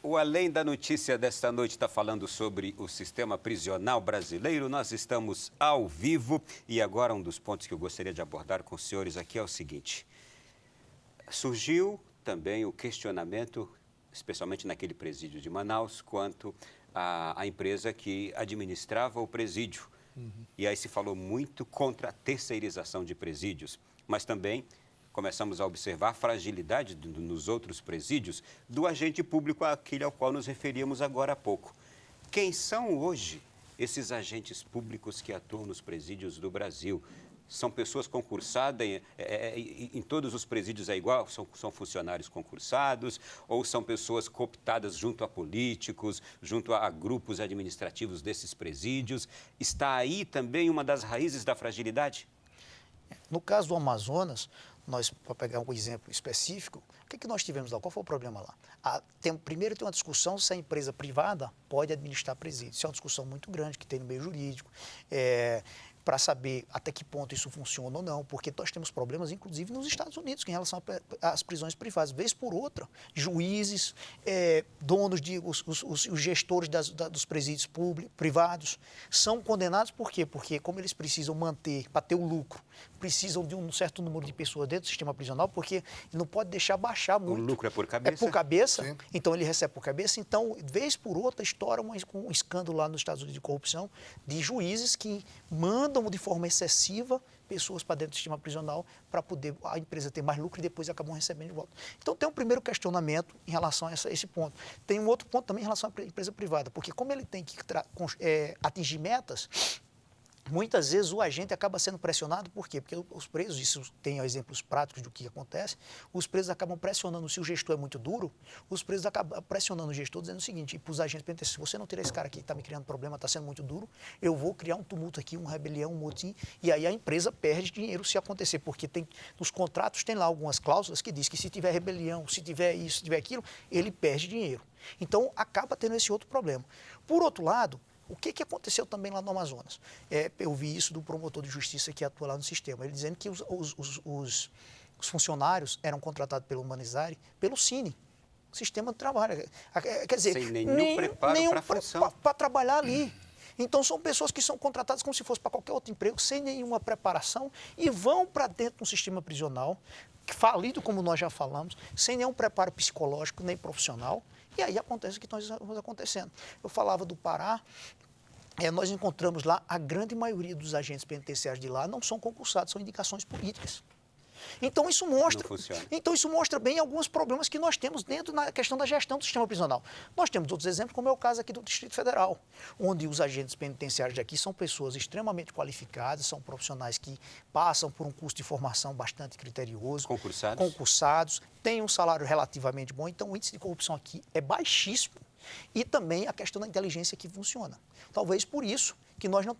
O Além da Notícia desta noite está falando sobre o sistema prisional brasileiro. Nós estamos ao vivo e agora um dos pontos que eu gostaria de abordar com os senhores aqui é o seguinte. Surgiu também o questionamento, especialmente naquele presídio de Manaus, quanto à empresa que administrava o presídio. E aí se falou muito contra a terceirização de presídios, mas também começamos a observar a fragilidade nos outros presídios do agente público, aquele ao qual nos referíamos agora há pouco. Quem são hoje esses agentes públicos que atuam nos presídios do Brasil? São pessoas concursadas, em todos os presídios é igual? São funcionários concursados? Ou são pessoas cooptadas junto a políticos, junto a grupos administrativos desses presídios? Está aí também uma das raízes da fragilidade? No caso do Amazonas, nós, para pegar um exemplo específico, o que nós tivemos lá? Qual foi o problema lá? Primeiro tem uma discussão se a empresa privada pode administrar presídio. Isso é uma discussão muito grande que tem no meio jurídico, para saber até que ponto isso funciona ou não, porque nós temos problemas, inclusive, nos Estados Unidos, em relação às prisões privadas. Vez por outra, juízes, donos, os gestores dos presídios privados são condenados por quê? Porque como eles precisam manter, para ter o lucro, precisam de um certo número de pessoas dentro do sistema prisional, porque não pode deixar baixar muito. O lucro é por cabeça? É por cabeça, Sim. Então ele recebe por cabeça. Então, vez por outra, estoura um escândalo lá nos Estados Unidos de corrupção de juízes que mandam de forma excessiva pessoas para dentro do sistema prisional para poder a empresa ter mais lucro e depois acabam recebendo de volta. Então, tem um primeiro questionamento em relação a esse ponto. Tem um outro ponto também em relação à empresa privada, porque como ele tem que atingir metas, muitas vezes o agente acaba sendo pressionado, por quê? Porque os presos, isso tem exemplos práticos do que acontece, os presos acabam pressionando, se o gestor é muito duro, os presos acabam pressionando o gestor dizendo o seguinte, para os agentes penitenciários, se você não tirar esse cara aqui que está me criando problema, está sendo muito duro, eu vou criar um tumulto aqui, uma rebelião, um motim, e aí a empresa perde dinheiro se acontecer, porque nos contratos tem lá algumas cláusulas que diz que se tiver rebelião, se tiver isso, se tiver aquilo, ele perde dinheiro. Então, acaba tendo esse outro problema. Por outro lado, o que aconteceu também lá no Amazonas? Eu vi isso do promotor de justiça que atua lá no sistema, ele dizendo que os funcionários eram contratados pelo Humanizare, pelo Cine, sistema de trabalho. Quer dizer, sem nenhum preparo para a função. Para trabalhar ali. Então, são pessoas que são contratadas como se fosse para qualquer outro emprego, sem nenhuma preparação, e vão para dentro do sistema prisional, falido, como nós já falamos, sem nenhum preparo psicológico nem profissional. E aí acontece o que nós estamos acontecendo. Eu falava do Pará, nós encontramos lá, a grande maioria dos agentes penitenciários de lá não são concursados, são indicações políticas. Então isso mostra bem alguns problemas que nós temos dentro da questão da gestão do sistema prisional. Nós temos outros exemplos, como é o caso aqui do Distrito Federal, onde os agentes penitenciários de aqui são pessoas extremamente qualificadas, são profissionais que passam por um curso de formação bastante criterioso. Concursados, têm um salário relativamente bom, então o índice de corrupção aqui é baixíssimo. E também a questão da inteligência que funciona. Talvez por isso que nós não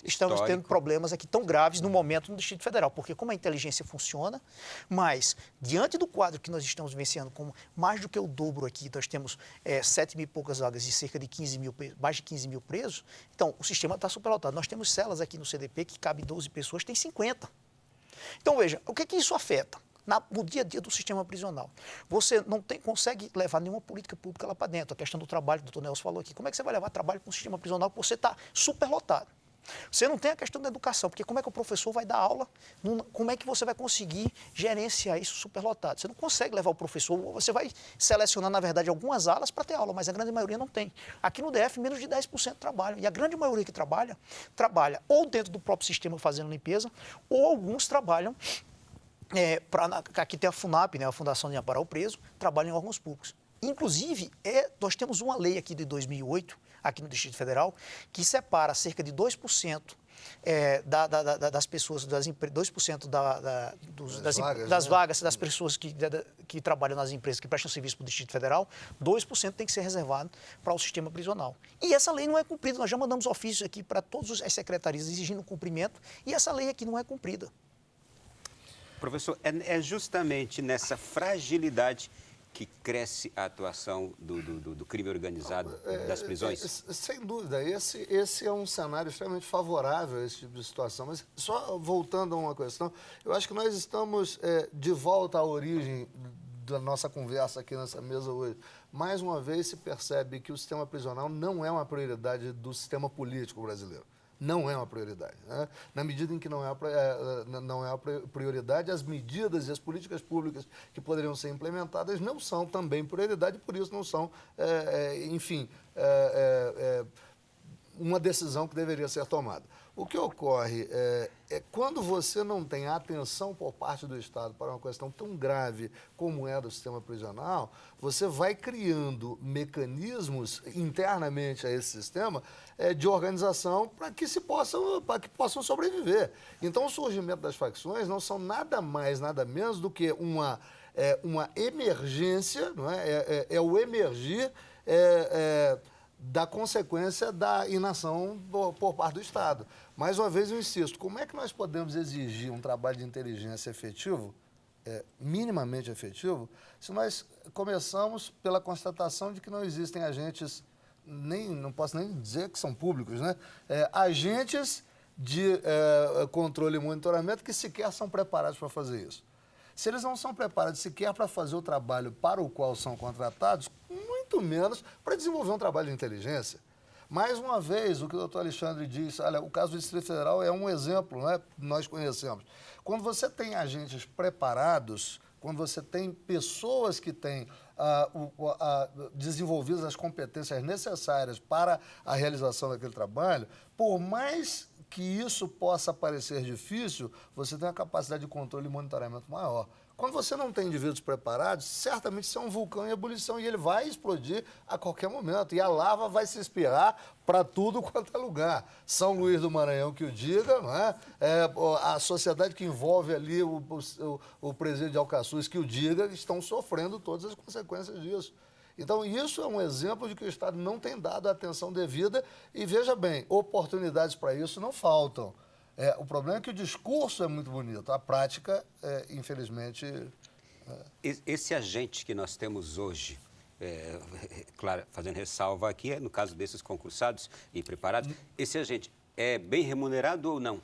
estamos tendo problemas aqui tão graves no momento no Distrito Federal, porque como a inteligência funciona, mas diante do quadro que nós estamos vivenciando, com mais do que o dobro aqui, nós temos 7 mil e poucas vagas e cerca de mais de 15 mil presos, então o sistema está superlotado. Nós temos celas aqui no CDP que cabe 12 pessoas, tem 50. Então veja, o que isso afeta? No dia a dia do sistema prisional. Você não consegue levar nenhuma política pública lá para dentro. A questão do trabalho, o doutor Nelson falou aqui. Como é que você vai levar trabalho para um sistema prisional que você está superlotado? Você não tem a questão da educação, porque como é que o professor vai dar aula? Como é que você vai conseguir gerenciar isso superlotado? Você não consegue levar o professor, você vai selecionar, na verdade, algumas alas para ter aula, mas a grande maioria não tem. Aqui no DF, menos de 10% trabalham. E a grande maioria que trabalha ou dentro do próprio sistema fazendo limpeza, ou alguns trabalham aqui tem a FUNAP, né, a Fundação de Amparo ao Preso, trabalha em órgãos públicos. Inclusive, nós temos uma lei aqui de 2008, aqui no Distrito Federal, que separa cerca de 2% das pessoas, 2% das vagas das pessoas que trabalham nas empresas que prestam serviço para o Distrito Federal, 2% tem que ser reservado para o sistema prisional. E essa lei não é cumprida. Nós já mandamos ofícios aqui para todas as secretarias exigindo cumprimento, e essa lei aqui não é cumprida. Professor, é justamente nessa fragilidade que cresce a atuação do crime organizado das prisões? Sem dúvida, esse é um cenário extremamente favorável a esse tipo de situação. Mas só voltando a uma questão, eu acho que nós estamos de volta à origem da nossa conversa aqui nessa mesa hoje, mais uma vez se percebe que o sistema prisional não é uma prioridade do sistema político brasileiro. Não é uma prioridade. Né? Na medida em que não é uma prioridade, as medidas e as políticas públicas que poderiam ser implementadas não são também prioridade, por isso não são, uma decisão que deveria ser tomada. O que ocorre é quando você não tem atenção por parte do Estado para uma questão tão grave como é do sistema prisional, você vai criando mecanismos internamente a esse sistema de organização para que possam sobreviver. Então, o surgimento das facções não são nada mais, nada menos do que uma emergência, não é? É o emergir da consequência da inação por parte do Estado. Mais uma vez, eu insisto, como é que nós podemos exigir um trabalho de inteligência efetivo, minimamente efetivo, se nós começamos pela constatação de que não existem agentes, não posso nem dizer que são públicos, né? Agentes de controle e monitoramento que sequer são preparados para fazer isso. Se eles não são preparados sequer para fazer o trabalho para o qual são contratados, muito menos para desenvolver um trabalho de inteligência. Mais uma vez, o que o doutor Alexandre disse, olha, o caso do Distrito Federal é um exemplo, né, que nós conhecemos. Quando você tem agentes preparados, quando você tem pessoas que têm desenvolvidas as competências necessárias para a realização daquele trabalho, por mais que isso possa parecer difícil, você tem uma capacidade de controle e monitoramento maior. Quando você não tem indivíduos preparados, certamente isso é um vulcão em ebulição e ele vai explodir a qualquer momento. E a lava vai se espirrar para tudo quanto é lugar. São Luís do Maranhão que o diga, não é? A sociedade que envolve ali o presídio de Alcaçuz que o diga, estão sofrendo todas as consequências disso. Então, isso é um exemplo de que o Estado não tem dado a atenção devida e, veja bem, oportunidades para isso não faltam. O problema é que o discurso é muito bonito, a prática, infelizmente... Esse agente que nós temos hoje, claro, fazendo ressalva aqui, no caso desses concursados e preparados, esse agente é bem remunerado ou não?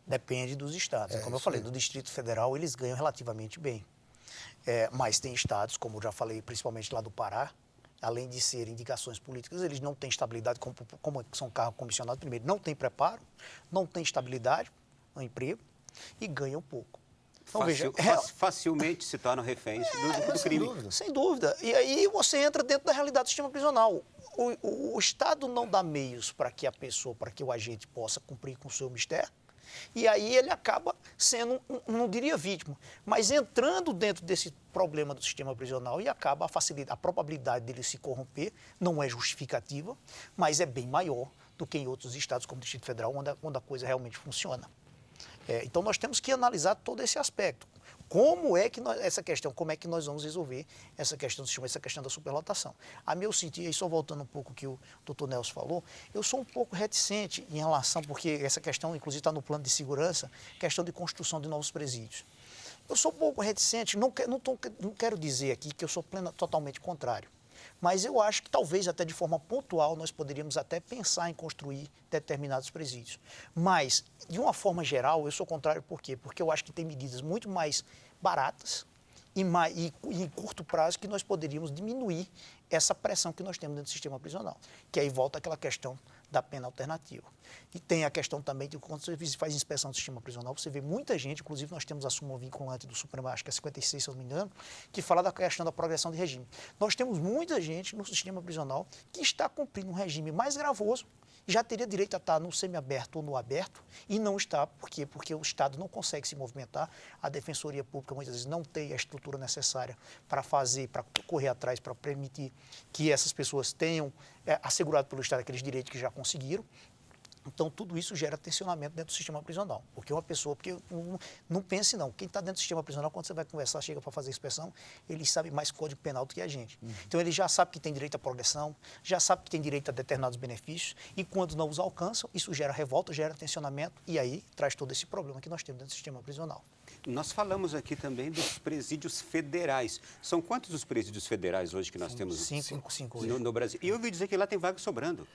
Depende dos estados. Como eu falei, do Distrito Federal eles ganham relativamente bem. Mas tem estados, como eu já falei, principalmente lá do Pará, além de serem indicações políticas, eles não têm estabilidade, como são cargos comissionados, primeiro, não tem preparo, não tem estabilidade no emprego e ganham pouco. Então, facilmente se tornam reféns do crime. Sem dúvida. E aí você entra dentro da realidade do sistema prisional. O Estado não dá meios para que a pessoa, para que o agente possa cumprir com o seu mistério, e aí ele acaba sendo, não diria vítima, mas entrando dentro desse problema do sistema prisional e acaba a probabilidade dele se corromper não é justificativa, mas é bem maior do que em outros estados, como o Distrito Federal, onde a coisa realmente funciona. Então nós temos que analisar todo esse aspecto. Como é que como é que nós vamos resolver essa questão do sistema, essa questão da superlotação? A meu sentir, e só voltando um pouco ao que o doutor Nelson falou, eu sou um pouco reticente em relação, porque essa questão, inclusive, está no plano de segurança, questão de construção de novos presídios. Eu sou um pouco reticente, não quero dizer aqui que eu sou totalmente contrário, mas eu acho que talvez até de forma pontual nós poderíamos até pensar em construir determinados presídios. Mas, de uma forma geral, eu sou contrário por quê? Porque eu acho que tem medidas muito mais baratas e em curto prazo que nós poderíamos diminuir essa pressão que nós temos dentro do sistema prisional. Que aí volta aquela questão da pena alternativa. E tem a questão também de quando você faz inspeção do sistema prisional, você vê muita gente, inclusive nós temos a súmula vinculante do Supremo, acho que é 56, se eu não me engano, que fala da questão da progressão de regime. Nós temos muita gente no sistema prisional que está cumprindo um regime mais gravoso, já teria direito a estar no semiaberto ou no aberto, e não está. Por quê? Porque o Estado não consegue se movimentar, a Defensoria Pública muitas vezes não tem a estrutura necessária para correr atrás, para permitir que essas pessoas tenham assegurado pelo Estado aqueles direitos que já conseguiram. Então, tudo isso gera tensionamento dentro do sistema prisional. Porque não pense não, quem está dentro do sistema prisional, quando você vai conversar, chega para fazer inspeção, ele sabe mais código penal do que a gente. Então, ele já sabe que tem direito à progressão, já sabe que tem direito a determinados benefícios, e quando não os alcançam, isso gera revolta, gera tensionamento, e aí traz todo esse problema que nós temos dentro do sistema prisional. Nós falamos aqui também dos presídios federais. São quantos os presídios federais hoje que nós temos Cinco no Brasil? E eu ouvi dizer que lá tem vaga sobrando.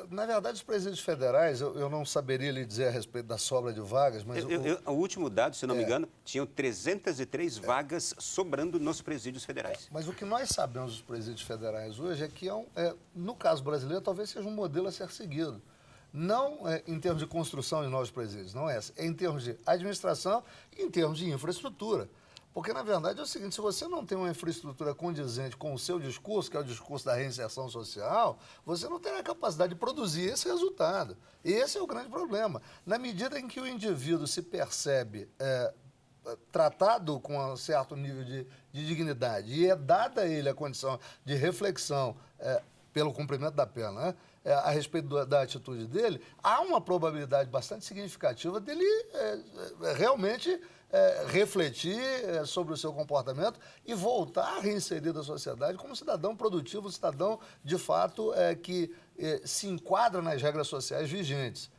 Na verdade, os presídios federais, eu não saberia lhe dizer a respeito da sobra de vagas, mas... O último dado, se não me engano, tinham 303 vagas sobrando nos presídios federais. Mas o que nós sabemos dos presídios federais hoje é que, no caso brasileiro, talvez seja um modelo a ser seguido. Não em termos de construção de novos presídios, não é em termos de administração e em termos de infraestrutura. Porque, na verdade, é o seguinte, se você não tem uma infraestrutura condizente com o seu discurso, que é o discurso da reinserção social, você não terá capacidade de produzir esse resultado. Esse é o grande problema. Na medida em que o indivíduo se percebe tratado com um certo nível de dignidade e é dada a ele a condição de reflexão pelo cumprimento da pena, né? A respeito da atitude dele, há uma probabilidade bastante significativa dele realmente refletir sobre o seu comportamento e voltar a reinserir da sociedade como cidadão produtivo, cidadão, de fato, que se enquadra nas regras sociais vigentes.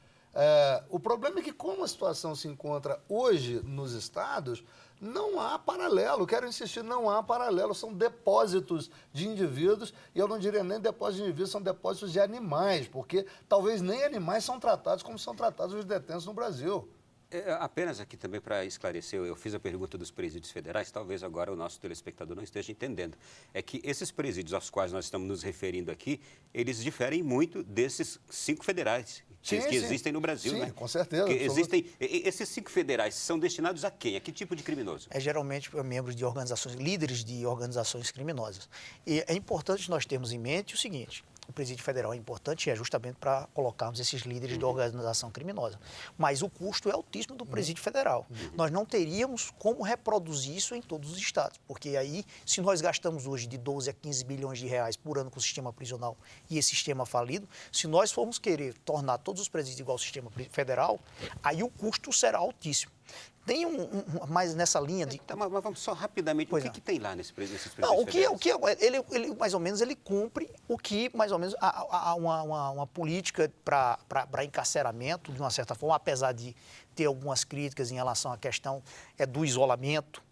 O problema é que, como a situação se encontra hoje nos estados, não há paralelo, quero insistir, não há paralelo, são depósitos de indivíduos, e eu não diria nem depósitos de indivíduos, são depósitos de animais, porque talvez nem animais são tratados como são tratados os detentos no Brasil. Apenas aqui também para esclarecer, eu fiz a pergunta dos presídios federais, talvez agora o nosso telespectador não esteja entendendo. É que esses presídios aos quais nós estamos nos referindo aqui, eles diferem muito desses 5 federais que existem no Brasil, sim, né? Com certeza. Esses 5 federais são destinados a quem? A que tipo de criminoso? Geralmente membros de organizações, líderes de organizações criminosas. E é importante nós termos em mente o seguinte: o presídio federal é importante justamente para colocarmos esses líderes de organização criminosa. Mas o custo é altíssimo do presídio federal. Nós não teríamos como reproduzir isso em todos os estados, porque aí, se nós gastamos hoje de 12 a 15 bilhões de reais por ano com o sistema prisional e esse sistema falido, se nós formos querer tornar todos os presídios igual ao sistema federal, aí o custo será altíssimo. Tem mais nessa linha de... Mas vamos só rapidamente, o que tem lá nesses presídios federais? Não, ele mais ou menos, ele cumpre o que, mais ou menos, há uma política para encarceramento, de uma certa forma, apesar de ter algumas críticas em relação à questão do isolamento,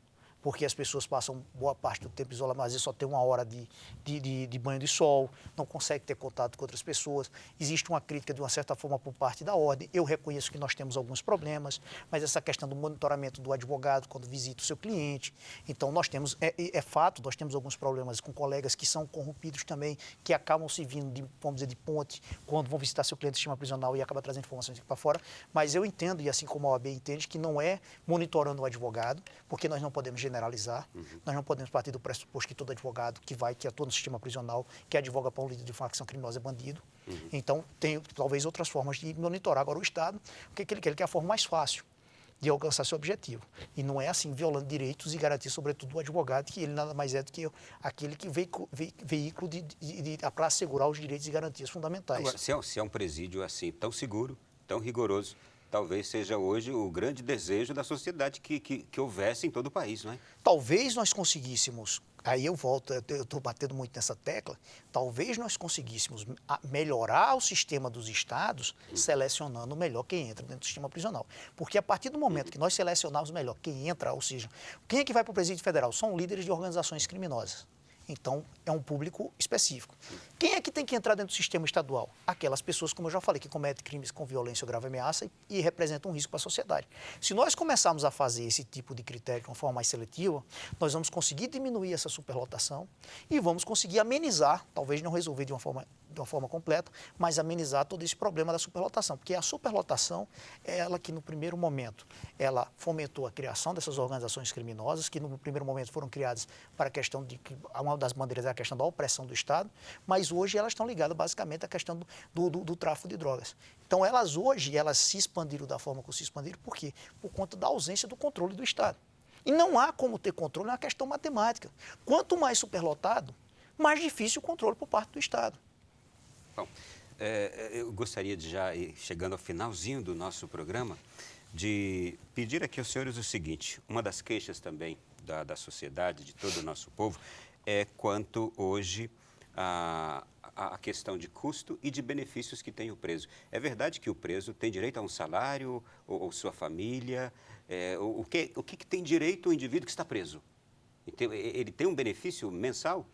porque as pessoas passam boa parte do tempo isoladas, mas às vezes só tem 1 hora de banho de sol, não consegue ter contato com outras pessoas. Existe uma crítica, de uma certa forma, por parte da ordem. Eu reconheço que nós temos alguns problemas, mas essa questão do monitoramento do advogado quando visita o seu cliente. Então, nós temos, fato, nós temos alguns problemas com colegas que são corrompidos também, que acabam se vindo, vamos dizer, de ponte, quando vão visitar seu cliente no sistema prisional e acaba trazendo informações aqui para fora. Mas eu entendo, e assim como a OAB entende, que não é monitorando o advogado, porque nós não podemos generalizar. Nós não podemos partir do pressuposto que todo advogado que atua no sistema prisional, que advoga para um líder de facção criminosa é bandido. Então, tem talvez outras formas de monitorar. Agora, o Estado, o que ele quer? Ele quer a forma mais fácil de alcançar seu objetivo. E não é assim, violando direitos e garantias, sobretudo, do advogado, que ele nada mais é do que aquele que veículo para assegurar os direitos e garantias fundamentais. Agora, se é um presídio assim, tão seguro, tão rigoroso, talvez seja hoje o grande desejo da sociedade que houvesse em todo o país, não é? Talvez nós conseguíssemos, aí eu volto, eu estou batendo muito nessa tecla, talvez nós conseguíssemos melhorar o sistema dos estados selecionando melhor quem entra dentro do sistema prisional. Porque a partir do momento que nós selecionarmos melhor quem entra, ou seja, quem é que vai para o presídio federal? São líderes de organizações criminosas. Então, é um público específico. Quem é que tem que entrar dentro do sistema estadual? Aquelas pessoas, como eu já falei, que cometem crimes com violência ou grave ameaça e representam um risco para a sociedade. Se nós começarmos a fazer esse tipo de critério de uma forma mais seletiva, nós vamos conseguir diminuir essa superlotação e vamos conseguir amenizar, talvez não resolver de uma forma completa, mas amenizar todo esse problema da superlotação. Porque a superlotação é ela que, no primeiro momento, ela fomentou a criação dessas organizações criminosas, que no primeiro momento foram criadas para a questão de que uma das bandeiras é a questão da opressão do Estado, mas hoje elas estão ligadas basicamente à questão do tráfico de drogas. Então, elas se expandiram da forma como se expandiram, por quê? Por conta da ausência do controle do Estado. E não há como ter controle, é uma questão matemática. Quanto mais superlotado, mais difícil o controle por parte do Estado. Bom, eu gostaria de já ir chegando ao finalzinho do nosso programa, de pedir aqui aos senhores o seguinte: uma das queixas também da sociedade, de todo o nosso povo, é quanto hoje a questão de custo e de benefícios que tem o preso. É verdade que o preso tem direito a um salário, ou sua família? O que tem direito o indivíduo que está preso? Ele tem um benefício mensal?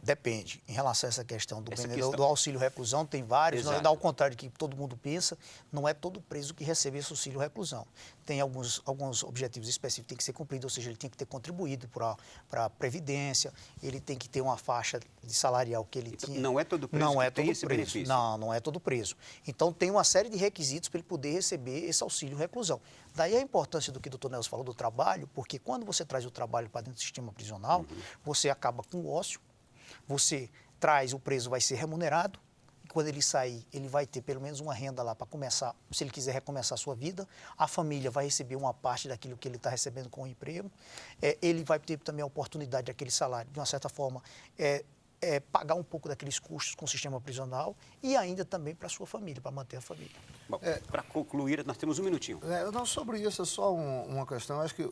Depende. Em relação a essa questão Essa do auxílio reclusão, tem vários. Exato. Não, ao contrário do que todo mundo pensa, não é todo preso que recebe esse auxílio reclusão. Tem alguns objetivos específicos que têm que ser cumpridos, ou seja, ele tem que ter contribuído para a Previdência, ele tem que ter uma faixa de salarial que ele tinha. Não é todo preso não que é tem todo esse preso. benefício. Não é todo preso. Então, tem uma série de requisitos para ele poder receber esse auxílio reclusão. Daí a importância do que o doutor Nelson falou do trabalho, porque quando você traz o trabalho para dentro do sistema prisional, você acaba com o ócio, você traz, o preso vai ser remunerado, e quando ele sair, ele vai ter pelo menos uma renda lá para começar, se ele quiser recomeçar a sua vida, a família vai receber uma parte daquilo que ele está recebendo com o emprego, ele vai ter também a oportunidade daquele salário, de uma certa forma, pagar um pouco daqueles custos com o sistema prisional e ainda também para a sua família, para manter a família. Para concluir, nós temos um minutinho. Não, sobre isso, é só uma questão. Eu acho que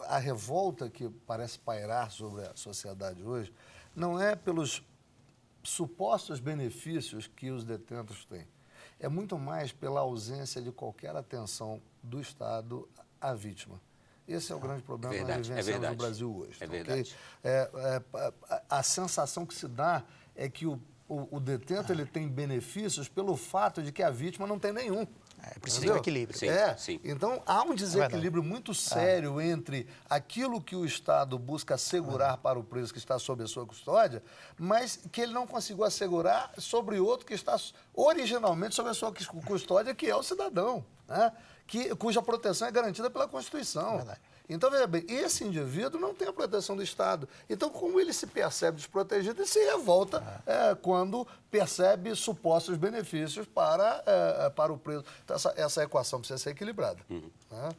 a revolta que parece pairar sobre a sociedade hoje não é pelos supostos benefícios que os detentos têm. É muito mais pela ausência de qualquer atenção do Estado à vítima. Esse é o grande problema que nós vivenciamos no Brasil hoje. É verdade. A sensação que se dá é que o detento ele tem benefícios pelo fato de que a vítima não tem nenhum. Precisa de um equilíbrio. Sim, sim. Então, há um desequilíbrio muito sério entre aquilo que o Estado busca assegurar para o preso que está sob a sua custódia, mas que ele não conseguiu assegurar sobre outro que está originalmente sob a sua custódia, que é o cidadão, né? Cuja proteção é garantida pela Constituição. Então, veja bem, esse indivíduo não tem a proteção do Estado. Então, como ele se percebe desprotegido, ele se revolta quando percebe supostos benefícios para o preso. Então, essa equação precisa ser equilibrada.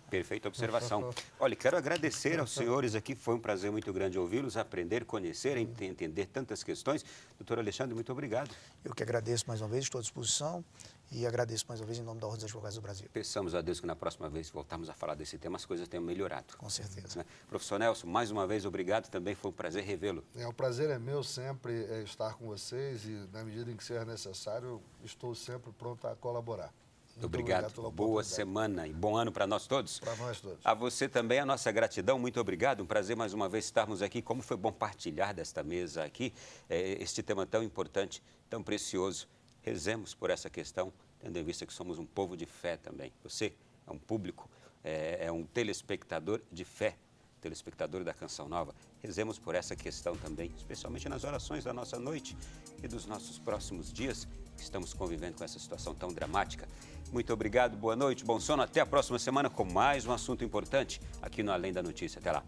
Perfeita observação. Olha, quero agradecer aos senhores aqui, foi um prazer muito grande ouvi-los, aprender, conhecer, entender tantas questões. Doutor Alexandre, muito obrigado. Eu que agradeço mais uma vez, estou à disposição. E agradeço mais uma vez em nome da Ordem dos Advogados do Brasil. Peçamos a Deus que na próxima vez voltarmos a falar desse tema, as coisas tenham melhorado. Com certeza. Né? Professor Nelson, mais uma vez, obrigado. Também foi um prazer revê-lo. O prazer é meu sempre estar com vocês e, na medida em que seja necessário, estou sempre pronto a colaborar. Muito obrigado. Boa semana e bom ano para nós todos. Para nós todos. A você também a nossa gratidão. Muito obrigado. Um prazer mais uma vez estarmos aqui. Como foi bom partilhar desta mesa aqui, este tema tão importante, tão precioso. Rezemos por essa questão, tendo em vista que somos um povo de fé também. Você é um público, é um telespectador de fé, telespectador da Canção Nova. Rezemos por essa questão também, especialmente nas orações da nossa noite e dos nossos próximos dias, que estamos convivendo com essa situação tão dramática. Muito obrigado, boa noite, bom sono. Até a próxima semana com mais um assunto importante aqui no Além da Notícia. Até lá.